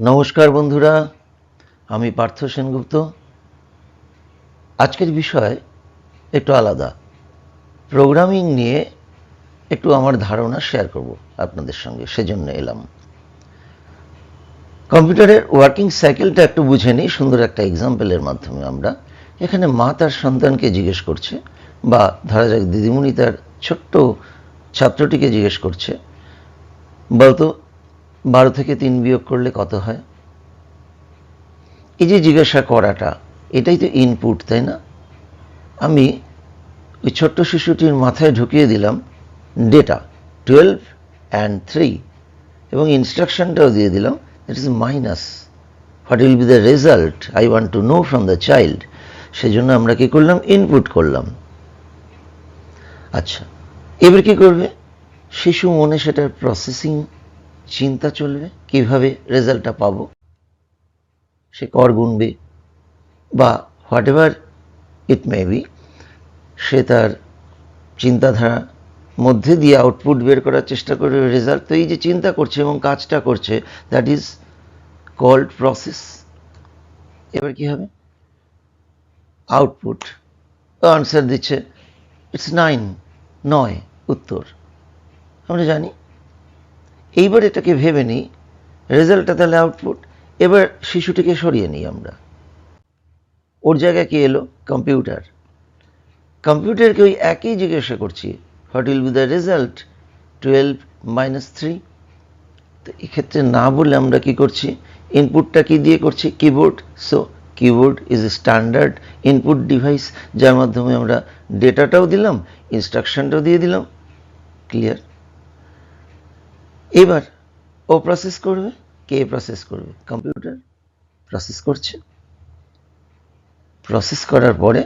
নমস্কার বন্ধুরা, আমি পার্থ সেনগুপ্ত। আজকের বিষয় একটু আলাদা। প্রোগ্রামিং নিয়ে একটু আমার ধারণা শেয়ার করব আপনাদের সঙ্গে, সেজন্য এলাম। কম্পিউটারের ওয়ার্কিং সাইকেলটা একটু বুঝে নিই সুন্দর একটা এক্সাম্পলের মাধ্যমে। আমরা এখানে মা তার সন্তানকে জিজ্ঞেস করছে, বা ধরা যাক দিদিমণি তার ছোট্ট ছাত্রটিকে জিজ্ঞেস করছে, বলতো 12 থেকে 3 বিয়োগ করলে কত হয়। এই যে জিজ্ঞাসা করাটা, এটাই তো ইনপুট, তাই না? আমি ওই ছোট্ট শিশুটির মাথায় ঢুকিয়ে দিলাম ডেটা 12 and 3 এবং ইনস্ট্রাকশনটাও দিয়ে দিলাম, that is minus what will be the result I want to know from the child. সেজন্য আমরা কি করলাম? ইনপুট করলাম। আচ্ছা, এবার কি করবে শিশু? মনে সেটার প্রসেসিং চিন্তা চলবে, কিভাবে রেজাল্টটা পাবো। সে কর গুনবে বা whatever it may be, সে তার চিন্তাধারা মধ্যে দিয়ে আউটপুট বের করার চেষ্টা করবে, রেজাল্ট। তো এই যে চিন্তা করছে এবং কাজটা করছে, দ্যাট ইজ কল্ড প্রসেস। এবার কি হবে? আউটপুট আনসার দিচ্ছে, ইটস 9, 9 উত্তর। আমরা জানি। এইবার এটাকে ভেবে নিই, রেজাল্টটা তাহলে আউটপুট। এবার শিশুটিকে সরিয়ে নিই আমরা, ওর জায়গায় কি এলো? কম্পিউটার। কম্পিউটারকে ওই একই জিজ্ঞাসা করছি, what will be the result 12 - 3। তো এক্ষেত্রে না বলে আমরা কি করছি? ইনপুটটা কি দিয়ে করছি? Keyboard. So keyboard is a standard input device, যার মাধ্যমে আমরা ডেটাটাও দিলাম, ইনস্ট্রাকশনটাও দিয়ে দিলাম। ক্লিয়ার? এবার ও প্রসেস করবে। কে প্রসেস করবে? কম্পিউটার প্রসেস করছে। প্রসেস করার পরে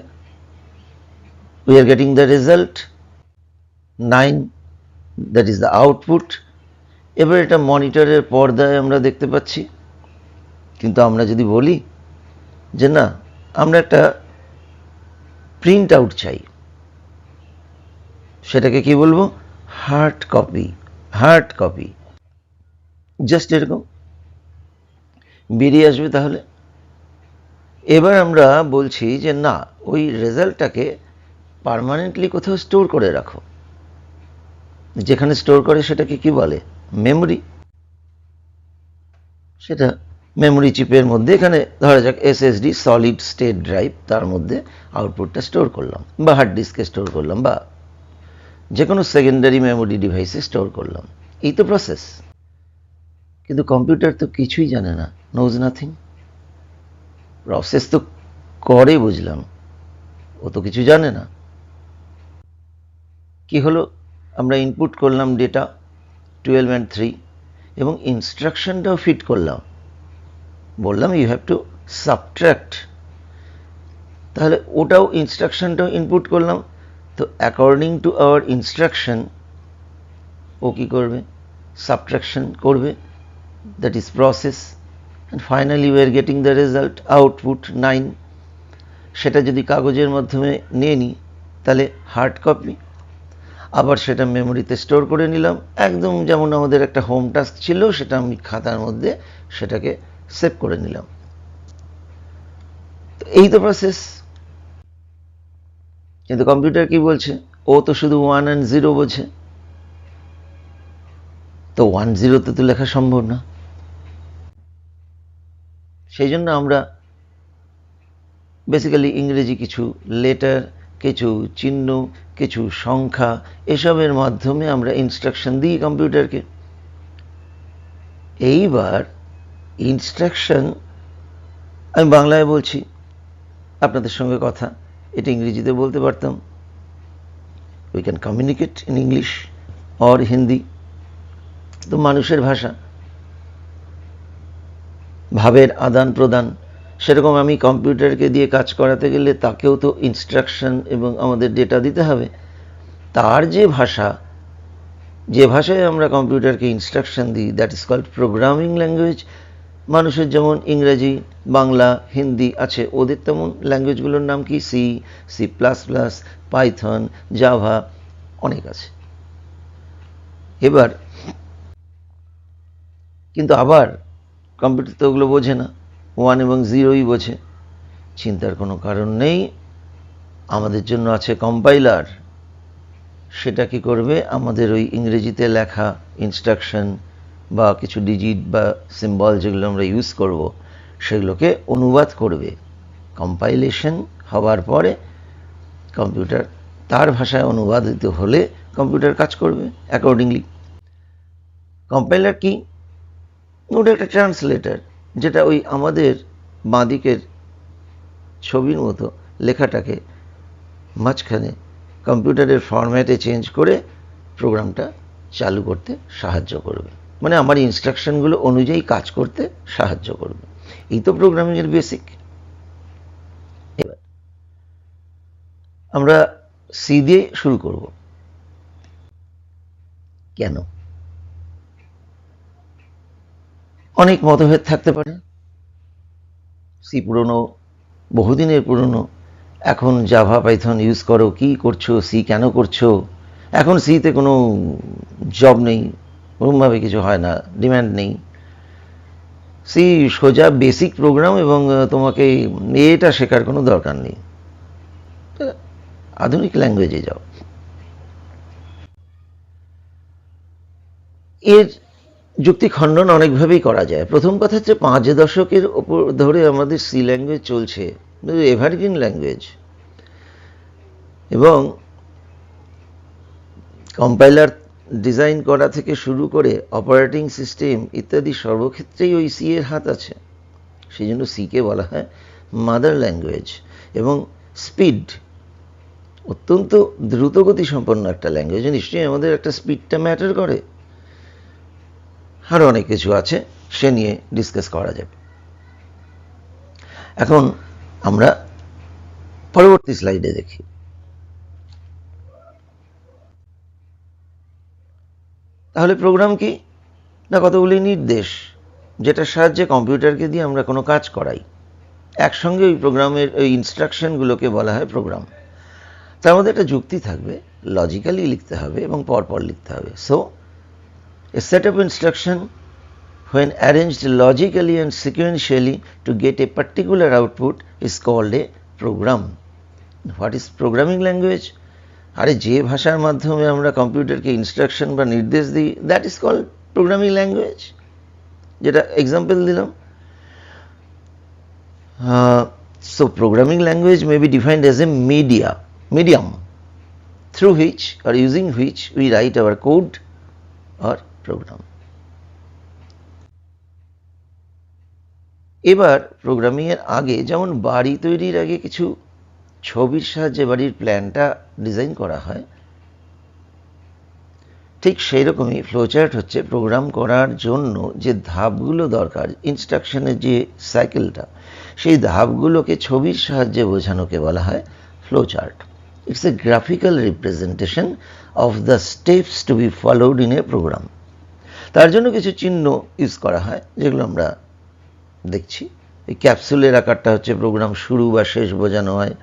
we are getting the result 9, that is the output। এবার এটা মনিটরের পর্দায় আমরা দেখতে পাচ্ছি। কিন্তু আমরা যদি বলি যে না, আমরা একটা প্রিন্ট আউট চাই, সেটাকে কি বলবো? Hard copy. Hard copy just এরকম বেরিয়ে আসবে। তাহলে এবার আমরা বলছি যে না, ওই রেজাল্টটাকে পার্মানেন্টলি কোথাও স্টোর করে রাখো। যেখানে স্টোর করে সেটাকে কি বলে? মেমোরি। সেটা মেমোরি চিপের মধ্যে, এখানে ধরা যাক এসএসডি, সলিড স্টেট ড্রাইভ, তার মধ্যে আউটপুটটা স্টোর করলাম, বা হার্ড ডিস্কে স্টোর করলাম, বা যে কোনো সেকেন্ডারি মেমোরি ডিভাইসে স্টোর করলাম। এই তো প্রসেস। কিন্তু কম্পিউটার তো কিছুই জানে না, নোজ নাথিং। প্রসেস তো করে বুঝলাম, ও তো কিছু জানে না। কি হলো? আমরা ইনপুট করলাম ডেটা 12 and 3 এবং ইনস্ট্রাকশনটাও ফিট করলাম। বললাম ইউ হ্যাভ টু সাবট্রাক্ট। তাহলে ওটাও ইনস্ট্রাকশনটাও ইনপুট করলাম। তো অ্যাকর্ডিং টু আওয়ার ইনস্ট্রাকশন ও কী করবে? সাবট্রাকশন করবে, that is process. And finally we are getting the result output 9। সেটা যদি কাগজের মাধ্যমে নিয়ে নিই, তাহলে হার্ড কপি। আবার সেটা মেমোরিতে স্টোর করে নিলাম, একদম যেমন আমাদের একটা হোম টাস্ক ছিল, সেটা আমি খাতার মধ্যে সেটাকে সেভ করে নিলাম। তো এই তো প্রসেস। কিন্তু কম্পিউটার কি বলছে? ও তো শুধু 1 and 0 বোঝে। তো 1 0 তো লেখা সম্ভব না। সেই জন্য আমরা বেসিক্যালি ইংরেজি কিছু লেটার, কিছু চিহ্ন, কিছু সংখ্যা, এসবের মাধ্যমে আমরা ইনস্ট্রাকশন দিই কম্পিউটারকে। এইবার ইনস্ট্রাকশন আমি বাংলায় বলছি, আপনাদের সঙ্গে কথা, এটা ইংরেজিতে বলতে পারতাম। We can communicate in English or Hindi. তো মানুষের ভাষা, ভাবের আদান প্রদান। সেরকম আমি কম্পিউটারকে দিয়ে কাজ করাতে গেলে তাকেও তো ইনস্ট্রাকশন এবং আমাদের ডেটা দিতে হবে। তার যে ভাষা, যে ভাষায় আমরা কম্পিউটারকে ইনস্ট্রাকশন দিই, that is called programming language. মানুষের যেমন ইংরেজি, বাংলা, হিন্দি আছে, ওদের তেমন ল্যাঙ্গুয়েজগুলোর নাম কি? C, C plus plus, Python, Java, অনেক আছে। এবার কিন্তু আবার কম্পিউটার তো ওগুলো বোঝে না, 1 এবং 0ই বোঝে। চিন্তার কোনো কারণ নেই, আমাদের জন্য আছে কম্পাইলার। সেটা কি করবে, আমাদের ওই ইংরেজিতে লেখা ইনস্ট্রাকশন বা কিছু ডিজিট বা সিম্বল যেগুলো আমরা ইউজ করব সেগুলোকে অনুবাদ করবে। কম্পাইলেশন হওয়ার পরে কম্পিউটার তার ভাষায় অনুবাদিত হলে কম্পিউটার কাজ করবে অ্যাকর্ডিংলি। কম্পাইলার কি? ওটা একটা ট্রান্সলেটার, যেটা ওই আমাদের বাঁদিকের ছবির মতো লেখাটাকে মাঝখানে কম্পিউটারের ফরম্যাটে চেঞ্জ করে প্রোগ্রামটা চালু করতে সাহায্য করবে, মানে আমার ইনস্ট্রাকশনগুলো অনুযায়ী কাজ করতে সাহায্য করবে। এই তো প্রোগ্রামিংয়ের বেসিক। এবার আমরা সি দিয়ে শুরু করব। কেন? অনেক মতভেদ থাকতে পারে। সি পুরনো, বহুদিনের পুরনো, এখন জাভা পাইথন ইউজ করো, কি করছো, সি কেন করছো? এখন সিতে কোনো জব নেই, ওরকমভাবে কিছু হয় না, ডিম্যান্ড নেই। সি সোজা বেসিক প্রোগ্রাম এবং তোমাকে এটা শেখার কোনো দরকার নেই, আধুনিক ল্যাঙ্গুয়েজে যাও। এর যুক্তি খণ্ডন অনেকভাবেই করা যায়। প্রথম কথা হচ্ছে 5 দশকের ওপর ধরে আমাদের সি ল্যাঙ্গুয়েজ চলছে, এভারগ্রিন ল্যাঙ্গুয়েজ, এবং কম্পাইলার ডিজাইন করা থেকে শুরু করে অপারেটিং সিস্টেম ইত্যাদি সর্বক্ষেত্রেই ওই সি এর হাত আছে। সেই জন্য সিকে বলা হয় মাদার ল্যাঙ্গুয়েজ। এবং স্পিড, অত্যন্ত দ্রুতগতি সম্পন্ন একটা ল্যাঙ্গুয়েজ, নিশ্চয়ই আমাদের একটা স্পিডটা ম্যাটার করে। আরও অনেক কিছু আছে, সে নিয়ে ডিসকাস করা যাবে। এখন আমরা পরবর্তী স্লাইডে দেখি। তাহলে প্রোগ্রাম কি না, কতগুলি নির্দেশ, যেটার সাহায্যে কম্পিউটারকে দিয়ে আমরা কোনো কাজ করাই। একসঙ্গে ওই প্রোগ্রামের ওই ইনস্ট্রাকশনগুলোকে বলা হয় প্রোগ্রাম। তার মধ্যে একটা যুক্তি থাকবে, লজিক্যালি লিখতে হবে এবং পরপর লিখতে হবে। So a set of instruction when arranged logically and sequentially to get a particular output is called a program. What is programming language? আরে যে ভাষার মাধ্যমে আমরা কম্পিউটারকে ইনস্ট্রাকশন বা নির্দেশ দিই, that is called programming language, যেটা এক্সাম্পল দিলাম। So programming language may be defined as a medium through which or using which we write our code or program. এবার প্রোগ্রামিংয়ের আগে, যেমন বাড়ি তৈরির আগে কিছু ছবির সাহায্যে বাড়ির প্ল্যানটা ডিজাইন করা হয়, ঠিক সেই রকমই ফ্লোচার্ট হচ্ছে প্রোগ্রাম করার জন্য যে ধাপগুলো দরকার, ইনস্ট্রাকশনের যে সাইকেলটা, সেই ধাপগুলোকে ছবির সাহায্যে বোঝানোকে বলা হয় flowchart. It's a graphical representation of the steps to be followed in a program. তার জন্য কিছু চিহ্ন ইউজ করা হয়, যেগুলো আমরা দেখছি। এই ক্যাপসুলের আকারটা হচ্ছে প্রোগ্রাম শুরু বা শেষ বোঝানো হয়।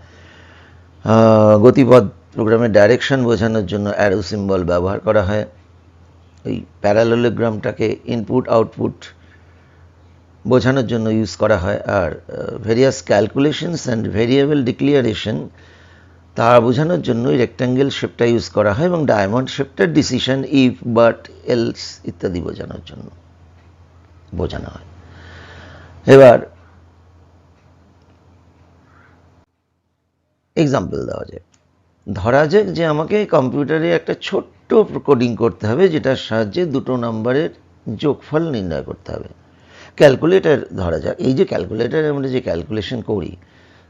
গতিপথ, প্রোগ্রামের ডাইরেকশন বোঝানোর জন্য অ্যারো সিম্বল ব্যবহার করা হয়। ওই প্যারালোগ্রামটাকে ইনপুট আউটপুট বোঝানোর জন্য ইউজ করা হয়। আর various calculations and variable declaration, তা বোঝানোর জন্য রেক্ট্যাঙ্গেল শেপটা ইউজ করা হয়, এবং ডায়মন্ড শেপটা ডিসিশন, ইফ, বাট, এলস ইত্যাদি বোঝানোর জন্য বোঝানো হয়। এবার এক্সাম্পল দেওয়া যায়। ধরা যাক যে আমাকে কম্পিউটারে একটা ছোট্ট কোডিং করতে হবে, যেটার সাহায্যে দুটো নাম্বারের যোগফল নির্ণয় করতে হবে। ক্যালকুলেটর ধরা যাক, এই যে ক্যালকুলেটারে আমরা যে ক্যালকুলেশন করি,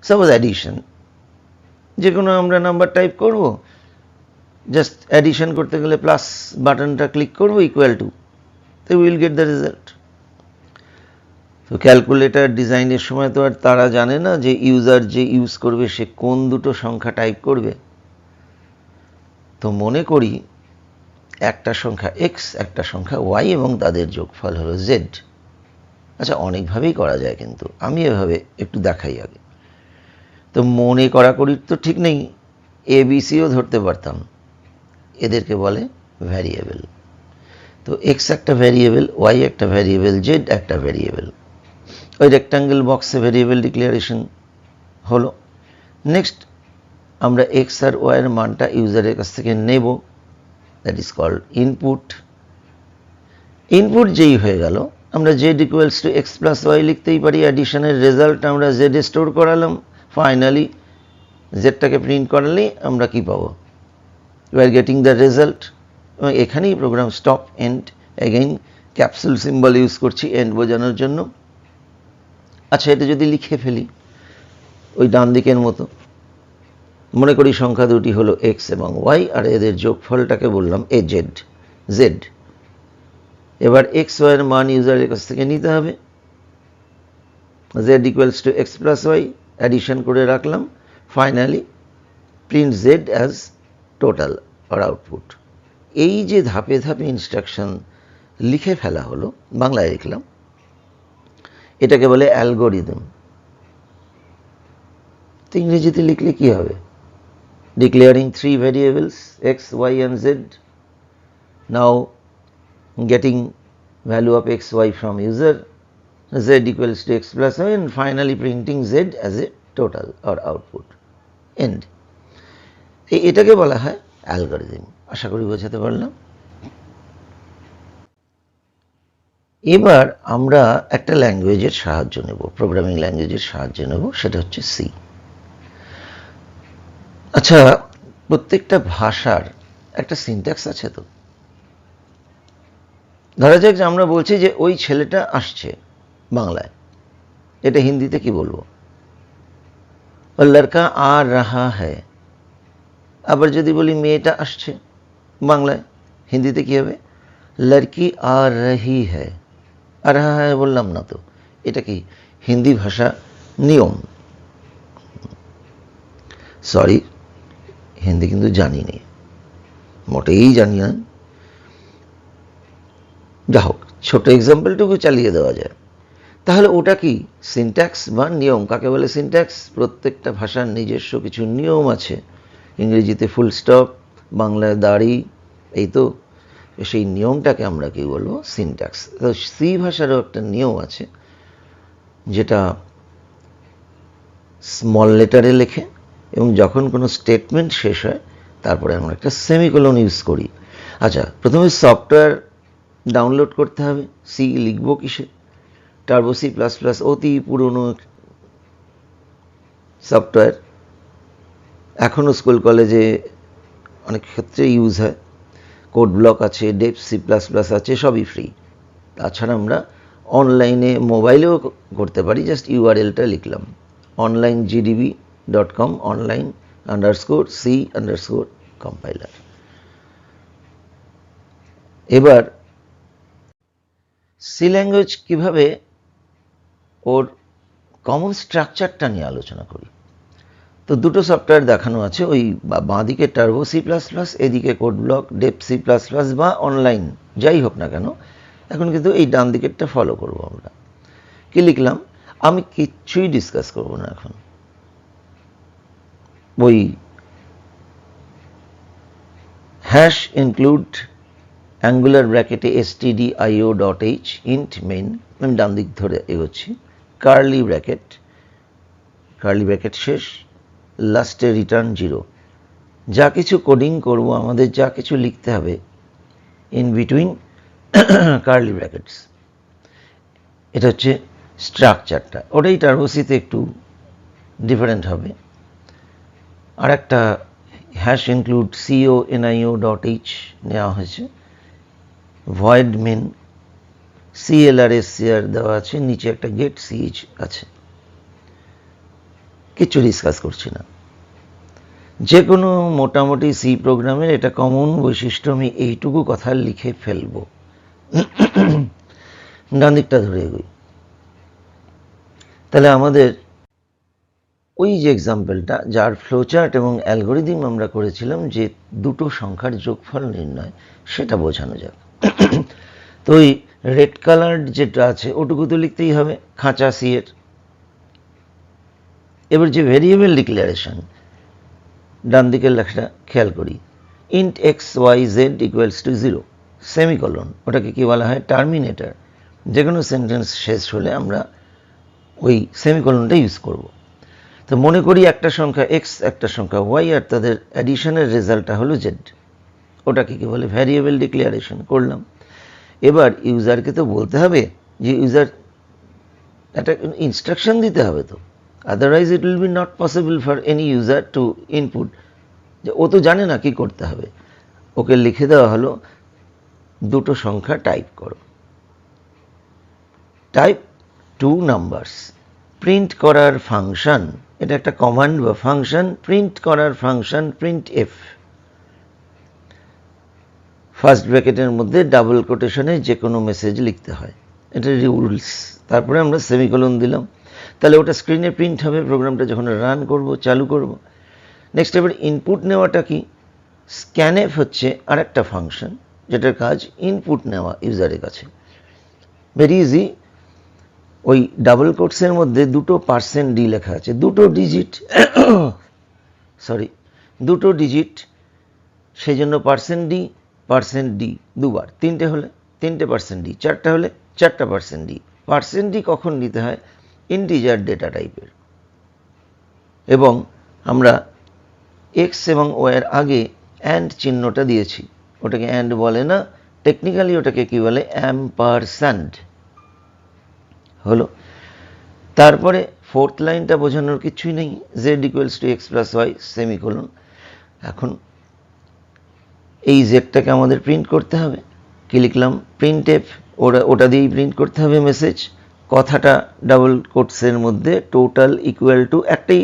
সাপোজ অ্যাডিশন, যে কোনো আমরা নাম্বার টাইপ করব, জাস্ট অ্যাডিশন করতে গেলে প্লাস বাটনটা ক্লিক করব, ইকুয়াল টু, তো উইল গেট দ্য রেজাল্ট। তো ক্যালকুলেটর ডিজাইনের সময় তো আর তারা জানে না যে ইউজার যে ইউজ করবে সে কোন দুটো সংখ্যা টাইপ করবে। তো মনে করি একটা সংখ্যা এক্স, একটা সংখ্যা ওয়াই, এবং তাদের যোগফল হলো জেড। আচ্ছা, অনেকভাবেই করা যায়, কিন্তু আমি এভাবে একটু দেখাই আগে। তো মনে করাকরির তো ঠিক নেই, এবিসিও ধরতে পারতাম, এদেরকে বলে ভ্যারিয়েবল। তো এক্স একটা ভ্যারিয়েবল, ওয়াই একটা ভ্যারিয়েবল, জেড একটা ভ্যারিয়েবল। ওই রেক্টাঙ্গেল বক্সে ভ্যারিয়েবল ডিক্লারেশন হলো। নেক্সট আমরা এক্স আর ওয়াইয়ের মানটা ইউজারের কাছ থেকে নেব, that is called input. Input যেই হয়ে গেল, আমরা Z equals to X plus Y লিখতেই পারি। অ্যাডিশনের রেজাল্ট আমরা জেডে স্টোর করালাম। ফাইনালি জেডটাকে প্রিন্ট করালেই আমরা কি পাবো? We are getting the result. এবং এখানেই program stop end, again capsule symbol use করছি এন্ড বোঝানোর জন্য। আচ্ছা, এটা যদি লিখে ফেলি ওই ডান দিকের মতো, মনে করি সংখ্যা দুটি হলো এক্স এবং ওয়াই, আর এদের যোগফলটাকে বললাম এ জেড, জেড। এবার এক্স ওয়াইয়ের মান ইউজারের কাছ থেকে নিতে হবে। Z equals to X plus Y, addition করে রাখলাম। Finally print Z as total or output. এই যে ধাপে ধাপে ইনস্ট্রাকশন লিখে ফেলা হলো, বাংলায় লিখলাম, এটাকে বলে অ্যালগোরিদম। তো ইংরেজিতে লিখলে কি হবে? Declaring 3 variables x, y and z, now getting value of x, y from user, z equals to x plus y, and finally printing z as a total or output, end. এটাকে বলা হয় algorithm. আশা করি বোঝাতে পারলাম। এবার আমরা একটা ল্যাঙ্গুয়েজের সাহায্য নেব, প্রোগ্রামিং ল্যাঙ্গুয়েজের সাহায্য নেব, সেটা হচ্ছে সি। আচ্ছা, প্রত্যেকটা ভাষার একটা সিনট্যাক্স আছে। তো ধরা যাক যে আমরা বলছি যে ওই ছেলেটা আসছে বাংলায়, এটা হিন্দিতে কি বলবো? ও লড়কা আ রাহা হ্যায়। আবার যদি বলি মেয়েটা আসছে বাংলায়, হিন্দিতে কি হবে? লড়কি আ রহি হ্যায়। আর রাহা হ্যায় বললাম না তো, এটা কি হিন্দি ভাষা নিয়ম। সরি, হিন্দি কিন্তু জানি নি, মোটেই জানি না। যা হোক, ছোট এক্সাম্পলটুকু চালিয়ে দেওয়া যায়। তাহলে ওটা কি সিনট্যাক্স বা নিয়ম? কাকে বলে সিনট্যাক্স? প্রত্যেকটা ভাষার নিজস্ব কিছু নিয়ম আছে। ইংরেজিতে ফুল স্টপ, বাংলায় দাড়ি, এই তো। সেই নিয়মটাকে আমরা কি বলবো? সিনট্যাক্স। তো সি ভাষারও একটা নিয়ম আছে, যেটা স্মল লেটারে লেখে এবং যখন কোনো স্টেটমেন্ট শেষ হয় তারপরে আমরা একটা সেমিকোলন ইউজ করি। আচ্ছা, প্রথমে সফটওয়্যার ডাউনলোড করতে হবে। সি লিখবো কিসে? টার্বো সি প্লাস প্লাস, অতি পুরনো সফটওয়্যার, এখনও স্কুল কলেজে অনেক ক্ষেত্রে ইউজ হয়। কোড ব্লক আছে, ডেপ সি প্লাস প্লাস আছে, সবই ফ্রি। তাছাড়া আমরা অনলাইনে মোবাইলেও করতে পারি। জাস্ট ইউআরএলটা লিখলাম onlinegdb.com, online_c_compiler। এবার সি ল্যাঙ্গুয়েজ কিভাবে, ওর কমন স্ট্রাকচারটা নিয়ে আলোচনা করি। তো দুটো সফটওয়্যার দেখানো আছে, ওই বাঁ দিকে টার্বো সি প্লাস প্লাস, এদিকে code block, Dev C plus plus বা অনলাইন, যাই হোক না কেন। এখন কিন্তু এই ডান দিকেরটা ফলো করব আমরা। কি লিখলাম? আমি কিচ্ছুই ডিসকাস করব না এখন। ওই হ্যাশ ইনক্লুড অ্যাঙ্গুলার ব্র্যাকেটে stdio.h ইন্ট মেইন, আমি ডান দিক ধরে এগোচ্ছি, কার্লি ব্র্যাকেট শেষ, লাস্টে রিটার্ন 0। যা কিছু কোডিং করব, আমাদের যা কিছু লিখতে হবে ইন বিটুইন কার্লি ব্র্যাকেটস। এটা হচ্ছে স্ট্রাকচারটা। ওটাই টার্বোসিতে একটু ডিফারেন্ট হবে। আর একটা হ্যাশ ইনক্লুড conio.h নেওয়া হয়েছে, ভয়েড মেন, CLRSCR দেওয়া আছে, নিচে একটা গেট ch আছে। কিছু ডিসকাস করছি না। যে কোনো মোটামুটি সি প্রোগ্রামের এটা কমন বৈশিষ্ট্য, আমি এইটুকু কথা লিখে ফেলব। ডান দিকটা ধরে এগোই। তাহলে আমাদের ওই যে এক্সাম্পলটা, যার ফ্লোচার্ট এবং অ্যালগোরিদম আমরা করেছিলাম, যে দুটো সংখ্যার যোগফল নির্ণয়, সেটা বোঝানো যাক। তো ওই রেড কালার যেটা আছে ওটুকু তো লিখতেই হবে, খাঁচা সি এর। এবার যে ভেরিয়েবল ডিক্লারেশন, ডান দিকের লেখাটা খেয়াল করি, int X Y Z equals to 0। Semicolon, ওটাকে কি বলা হয়, টার্মিনেটর। যে কোনো সেন্টেন্স শেষ হলে আমরা ওই সেমিকোলনটা ইউজ করব। তো মনে করি একটা সংখ্যা এক্স, একটা সংখ্যা ওয়াই, আর তাদের অ্যাডিশনের রেজাল্টটা হলো জেড। ওটাকে কি বলে, ভ্যারিয়েবল ডিক্লারেশন করলাম। এবার ইউজারকে তো বলতে হবে যে ইউজার একটা ইনস্ট্রাকশন দিতে হবে তো, otherwise it will be not possible for any user to input. যে ও তো জানে না কি করতে হবে, ওকে লিখে দেওয়া হলো দুটো সংখ্যা টাইপ করো, টাইপ 2 নাম্বারস। প্রিন্ট করার ফাংশন, এটা একটা কমান্ড বা ফাংশন, প্রিন্ট করার ফাংশন প্রিন্ট এফ। ফার্স্ট ব্র্যাকেটের মধ্যে ডাবল কোটেশনে যে কোনো মেসেজ লিখতে হয়, এটা রুলস। তারপরে আমরা সেমিকোলন দিলাম, তাহলে ওটা স্ক্রিনে প্রিন্ট হবে প্রোগ্রামটা যখন রান করব, চালু করব। নেক্সট এবার ইনপুট নেওয়াটা কি, স্ক্যানএফ হচ্ছে আর একটা ফাংশন যেটার কাজ ইনপুট নেওয়া ইউজারের কাছে। ভেরি ইজি, ওই ডাবল কোটসের মধ্যে দুটো %d লেখা আছে, দুটো ডিজিট, দুটো ডিজিট, সেই জন্য %d দুবার, তিনটে হলে 3টে %d, চারটা হলে 4টা %d। %d কখন নিতে হয়, ইন্টিজার ডেটা টাইপের। এবং আমরা এক্স এবং ওয়াই এর আগে অ্যান্ড চিহ্নটা দিয়েছি, ওটাকে অ্যান্ড বলে না, টেকনিক্যালি ওটাকে কি বলে, অ্যাম্পারস্যান্ড হলো। তারপরে ফোর্থ লাইনটা বোঝানোর কিছুই নেই, Z equals to X plus Y semicolon. এখন এই জেডটাকে আমাদের প্রিন্ট করতে হবে, কি লিখলাম, প্রিন্ট এফ, ওটা দিয়েই প্রিন্ট করতে হবে মেসেজ। কথাটা ডাবল কোটসের মধ্যে টোটাল ইকুয়াল টু একটাই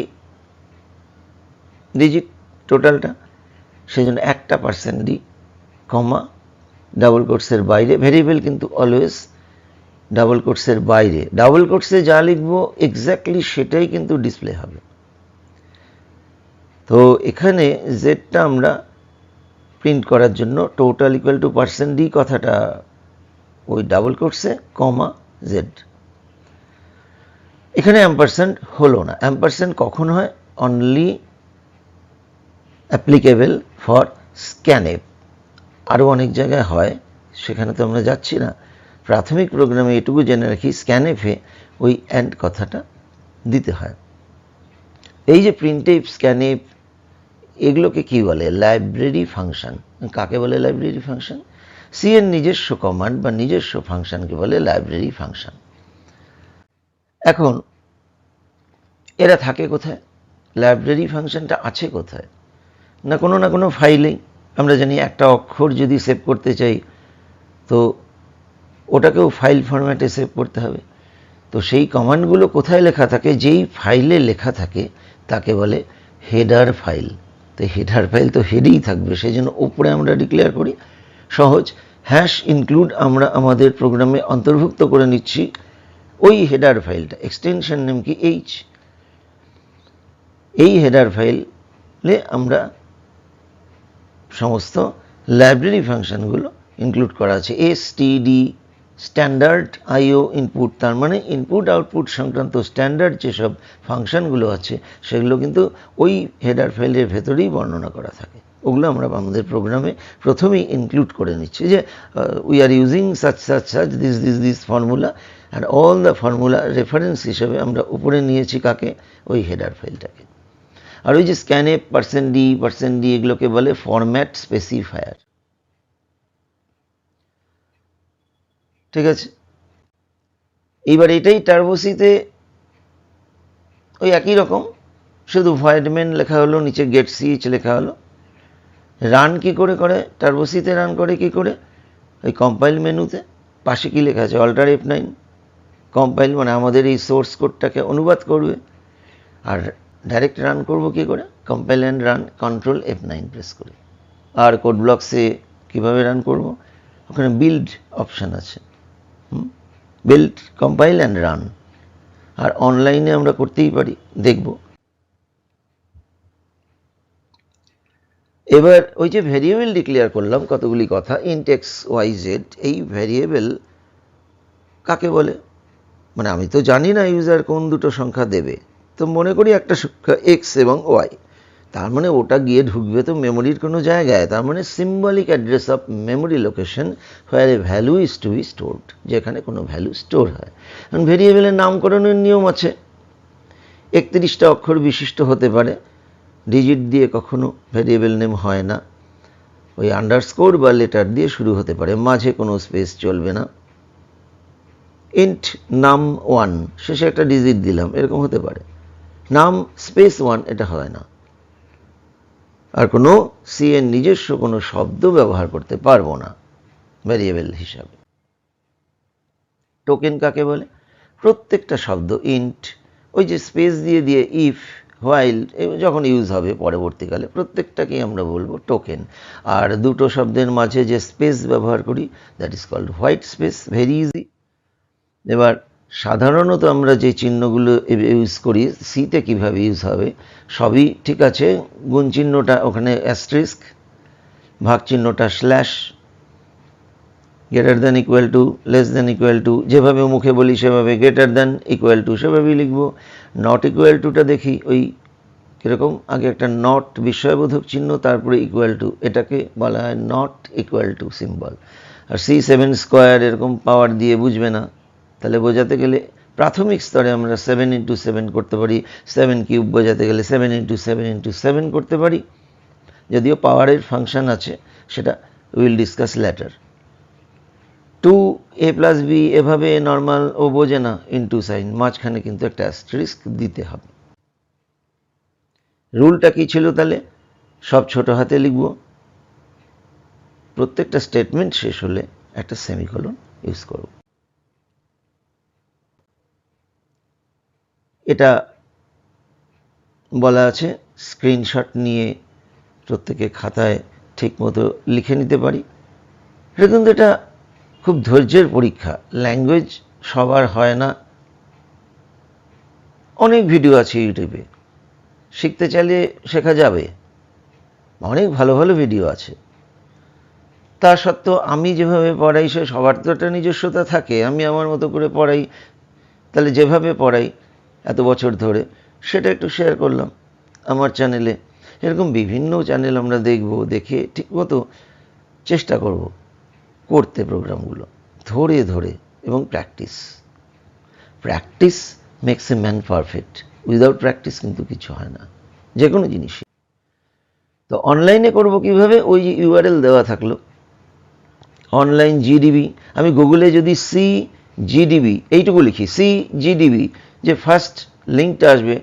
ডিজিট টোটালটা, সেই জন্য একটা %d, কমা, ডাবল কোটসের বাইরে, ভেরিয়েবল কিন্তু অলওয়েজ ডাবল কোটসের বাইরে, ডাবল কোটসে যা লিখবো এক্স্যাক্টলি সেটাই কিন্তু ডিসপ্লে হবে। তো এখানে জেডটা আমরা প্রিন্ট করার জন্য টোটাল ইকুয়াল টু %d কথাটা ওই ডাবল কোটসে, কমা, জেড। এখানে অ্যাম্পারস্যান্ড হলো না। অ্যাম্পারস্যান্ড কখন হয়, অনলি অ্যাপ্লিকেবল ফর স্ক্যানএফ। আরও অনেক জায়গায় হয়, সেখানে তো আমরা যাচ্ছি না। প্রাথমিক প্রোগ্রামে এটুকু জেনে রাখি, স্ক্যানএফে ওই অ্যান্ড কথাটা দিতে হয়। এই যে প্রিন্টএফ, স্ক্যানএফ, এগুলোকে কি বলে, লাইব্রেরি ফাংশন। কাকে বলে লাইব্রেরি ফাংশন, সি এর নিজস্ব কমান্ড বা নিজস্ব ফাংশনকে বলে লাইব্রেরি ফাংশন। এখন এরা থাকে কোথায়, লাইব্রেরি ফাংশনটা আছে কোথায়, না কোনো ফাইলেই। আমরা জানি একটা অক্ষর যদি সেভ করতে চাই তো ওটাকেও ফাইল ফরম্যাটে সেভ করতে হবে। তো সেই কমান্ডগুলো কোথায় লেখা থাকে, যেই ফাইলে লেখা থাকে তাকে বলে হেডার ফাইল। তো হেডার ফাইল তো হেডেই থাকবে, সেই জন্য ওপরে আমরা ডিক্লেয়ার করি। সহজ, হ্যাশ ইনক্লুড আমরা আমাদের প্রোগ্রামে অন্তর্ভুক্ত করে নিচ্ছি ওই হেডার ফাইলটা, এক্সটেনশন নেম কি এইচ। এই হেডার ফাইলে আমরা সমস্ত লাইব্রেরি ফাংশনগুলো ইনক্লুড করা আছে। এসটিডি, স্ট্যান্ডার্ড আইও ইনপুট, তার মানে ইনপুট আউটপুট সংক্রান্ত স্ট্যান্ডার্ড যেসব ফাংশনগুলো আছে সেগুলো কিন্তু ওই হেডার ফাইলের ভেতরেই বর্ণনা করা থাকে। ওগুলো আমরা আমাদের প্রোগ্রামে প্রথমেই ইনক্লুড করে নিচ্ছি যে we are using such this formula, আর অল দ্য ফর্মুলা রেফারেন্স হিসেবে আমরা উপরে নিয়েছি কাকে, ওই হেডার ফাইলটাকে। আর ওই যে স্ক্যানএফ, %d এগুলোকে বলে ফরম্যাট স্পেসিফায়ার। ঠিক আছে, এইবার এটাই টার্বোসিতে ওই একই রকম, শুধু ভয়েড মেন লেখা হলো, নিচে গেট সিএইচ লেখা হলো। রান কি করে টার্বোসিতে রান করে কি করে, ওই কম্পাইল মেনুতে পাশে কি লেখা আছে, অল্টার F9। কম্পাইল মানে আমাদের এই সোর্স কোডটাকে অনুবাদ করবে, আর ডাইরেক্ট রান করব কি করে, compile and run, control F9 press করে। আর কোড ব্লকসে কীভাবে রান করব, ওখানে বিল্ড অপশান আছে, বিল্ড, কম্পাইল অ্যান্ড রান। আর অনলাইনে আমরা করতেই পারি, দেখব। এবার ওই যে ভ্যারিয়েবল ডিক্লেয়ার করলাম কতগুলি কথা, ইন্ট এক্স ওয়াই জেড, এই ভ্যারিয়েবল কাকে বলে, মানে আমি তো জানি না ইউজার কোন দুটো সংখ্যা দেবে, তো মনে করি একটা সংখ্যা এক্স এবং ওয়াই। তার মানে ওটা গিয়ে ঢুকবে তো মেমোরির কোনো জায়গায়, তার মানে symbolic address of memory location where a value is to be stored, যেখানে কোনো ভ্যালু স্টোর হয়। কারণ ভেরিয়েবলের নামকরণের নিয়ম আছে, 31টা অক্ষর বিশিষ্ট হতে পারে, ডিজিট দিয়ে কখনো ভেরিয়েবল নেম হয় না, ওই আন্ডারস্কোর বা লেটার দিয়ে শুরু হতে পারে, মাঝে কোনো স্পেস চলবে না। ইন্ট নাম 1 শেষে একটা ডিজিট দিলাম, এরকম হতে পারে। নাম স্পেস 1 এটা হয় না। আর কোনো সি এর নিজস্ব কোনো শব্দ ব্যবহার করতে পারবো না ভ্যারিয়েবল হিসাবে। টোকেন কাকে বলে? প্রত্যেকটা শব্দ ইন্ট, ওই যে স্পেস দিয়ে দিয়ে ইফ, হোয়াইল যখন ইউজ হবে পরবর্তীকালে, প্রত্যেকটাকেই আমরা বলবো টোকেন। আর দুটো শব্দের মাঝে যে স্পেস ব্যবহার করি that is called white space, very easy. এবার সাধারণত আমরা যে চিহ্নগুলো ইউজ করি, সিতে কীভাবে ইউজ হবে সবই ঠিক আছে। গুণ চিহ্নটা ওখানে অ্যাস্ট্রিস্ক, ভাগ চিহ্নটা slash, greater than equal to, less than equal to, যেভাবে মুখে বলি সেভাবে, গ্রেটার দ্যান ইকুয়াল টু সেভাবেই লিখব। নট ইকুয়াল টুটা দেখি ওই কীরকম, আগে একটা নট বিস্ময়বোধক চিহ্ন, তারপরে ইকুয়াল টু, এটাকে বলা হয় নট ইকুয়াল টু সিম্বল। আর C7 স্কোয়ার এরকম পাওয়ার দিয়ে বুঝবে না, তাহলে বোঝাতে গেলে প্রাথমিক স্তরে আমরা 7 × 7 করতে পারি, 7 কিউব বোঝাতে গেলে 7 × 7 × 7 করতে পারি, যদিও পাওয়ারের ফাংশন আছে, সেটা will discuss later. 2a + b এভাবে নর্মাল ও বোঝে না, ইন্টু সাইন, মাঝখানে কিন্তু একটা অ্যাস্টেরিস্ক দিতে হবে। রুলটা কি ছিল তাহলে? সব ছোট হাতে লিখব, প্রত্যেকটা স্টেটমেন্ট শেষ হলে একটা সেমিকোলন ইউজ করব। এটা বলা আছে, স্ক্রিনশট নিয়ে প্রত্যেকে খাতায় ঠিকমতো লিখে নিতে পারি। এটা কিন্তু এটা খুব ধৈর্যের পরীক্ষা, ল্যাঙ্গুয়েজ সবার হয় না। অনেক ভিডিও আছে ইউটিউবে, শিখতে চাইলে শেখা যাবে, অনেক ভালো ভালো ভিডিও আছে। তা সত্ত্বেও আমি যেভাবে পড়াই, সে সবার তো একটা নিজস্বতা থাকে, আমি আমার মতো করে পড়াই, তাহলে যেভাবে পড়াই এত বছর ধরে সেটা একটু শেয়ার করলাম আমার চ্যানেলে। এরকম বিভিন্ন চ্যানেল আমরা দেখব, দেখে ঠিকমতো চেষ্টা করব করতে প্রোগ্রামগুলো ধরে ধরে, এবং practice makes a man perfect. Without practice কিন্তু কিছু হয় না যে কোনো জিনিসই। তো অনলাইনে করব কিভাবে? ওই যে ইউআরএল দেওয়া থাকলো, অনলাইন জিডিবি, আমি গুগলে যদি CGDB এইটুকু লিখি, CGDB, যে ফার্স্ট লিঙ্কটা আসবে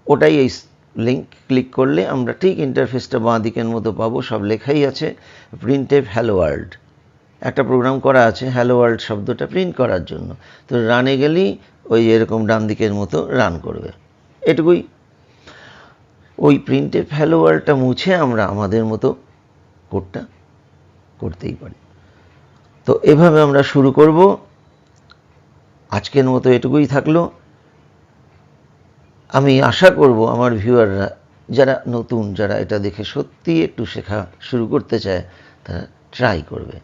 ওটাই, এই লিঙ্ক ক্লিক করলে আমরা ঠিক ইন্টারফেসটা বাঁ দিকের মতো পাবো, সব লেখাই আছে। প্রিন্টএফ হ্যালো ওয়ার্ল্ড একটা প্রোগ্রাম করা আছে হ্যালো ওয়ার্ল্ড শব্দটা প্রিন্ট করার জন্য, তো রানে গেলেই ওই এরকম ডান দিকের মতো রান করবে, এটুকুই। ওই প্রিন্টএফ হ্যালো ওয়ার্ল্ডটা মুছে আমরা আমাদের মতো কোডটা করতেই পারি। তো এভাবে আমরা শুরু করব। আজকের মতো এটুকুই থাকলো। আমি আশা করব আমার ভিউয়াররা যারা নতুন, যারা এটা দেখে সত্যি একটু শেখা শুরু করতে চায়, তারা ট্রাই করবে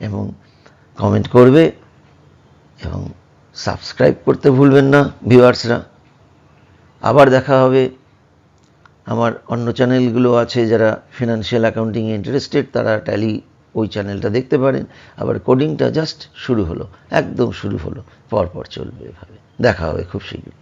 এবং কমেন্ট করবে এবং সাবস্ক্রাইব করতে ভুলবেন না ভিউয়ার্সরা। আবার দেখা হবে। আমার অন্য চ্যানেলগুলো আছে, যারা ফিনান্সিয়াল অ্যাকাউন্টিংয়ে ইন্টারেস্টেড তারা ট্যালি ওই চ্যানেলটা দেখতে পারেন। আবার কোডিংটা জাস্ট শুরু হলো, একদম শুরু হলো, পরপর চলবে এভাবে। দেখা হবে খুব শীঘ্রই।